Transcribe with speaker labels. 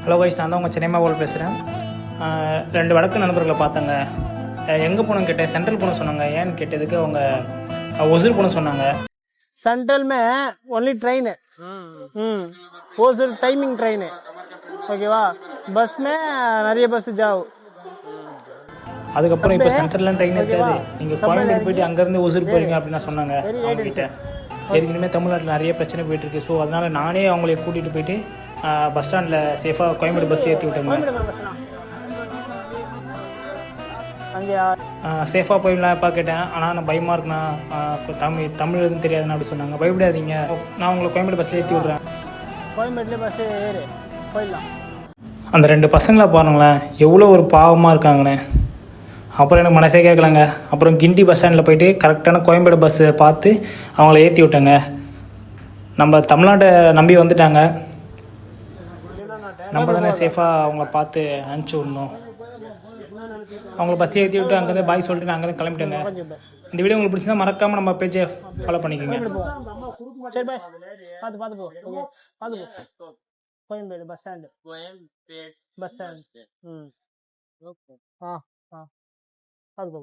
Speaker 1: Hello guys, நான் தான் உங்கள் சென்னை மாவல் பேசுகிறேன். 2 வடக்கு நண்பர்களை பார்த்தேங்க. எங்கே போகணும்னு கேட்டேன். சென்ட்ரல் போகணும் சொன்னாங்க. ஏன்னு கேட்டதுக்கு அவங்க ஒசூர் போகணும் சொன்னாங்க.
Speaker 2: सेंट्रल में ओनली ट्रेन है। वो सिर्फ टाइमिंग ट्रेन है, ஓகேவா? பஸ் में நிறைய பஸ் जाओ.
Speaker 1: அதுக்கப்புறம் இப்போ சென்ட்ரல்லாம் ட்ரெயின் இருக்காது, நீங்கள் கோயம்பேடு போயிட்டு அங்கேருந்து ஒசூர் போகிறீங்க அப்படின்னு நான் சொன்னாங்க அவங்ககிட்ட. ஏற்கனவே தமிழ்நாட்டில் நிறைய பிரச்சனை போயிட்டுருக்கு. ஸோ அதனால் நானே அவங்களை கூட்டிகிட்டு போயிட்டு பஸ் ஸ்டாண்டில் சேஃபாக கோயம்பேடு பஸ் ஏற்றி விட்டேங்க. சேஃபாக போயிடலாம்ப்பா கேட்டேன். ஆனால் நான் பயமாக இருக்குண்ணா, தமிழ் எதுவும் தெரியாதுண்ணா அப்படி சொன்னாங்க. பயப்படாதீங்க, நான் உங்களை கோயம்பேடு பஸ்ஸில் ஏற்றி விட்றேன்.
Speaker 2: கோயம்பேட்டில் பஸ் ஏறு போயிடலாம்.
Speaker 1: அந்த 2 பசங்களை பாருங்களேன், எவ்வளோ ஒரு பாவமாக இருக்காங்கண்ணே. அப்புறம் எனக்கு மனசே கேட்கலங்க. அப்புறம் கிண்டி பஸ் ஸ்டாண்டில் போயிட்டு கரெக்டான கோயம்பேடு பஸ்ஸை பார்த்து அவங்கள ஏற்றி விட்டேங்க. நம்ம தமிழ்நாட்டை நம்பி வந்துட்டாங்க, நம்ம தானே சேஃபாக அவங்கள பார்த்து அனுப்பிச்சி விடணும். அவங்கள பஸ் ஏற்றி விட்டு அங்கேருந்து பாய் சொல்லிட்டு நான் அங்கேருந்து கிளம்பிட்டேங்க. இந்த வீடியோ உங்களுக்கு பிடிச்சிருந்தா மறக்காமல் நம்ம பேஜை ஃபாலோ பண்ணிக்கோங்க.
Speaker 2: சரி பாய், பார்த்து போ. ஓகே, பார்த்து போ. Koyambedu bus stand. Bus stand. Okay. பார்த்து போ.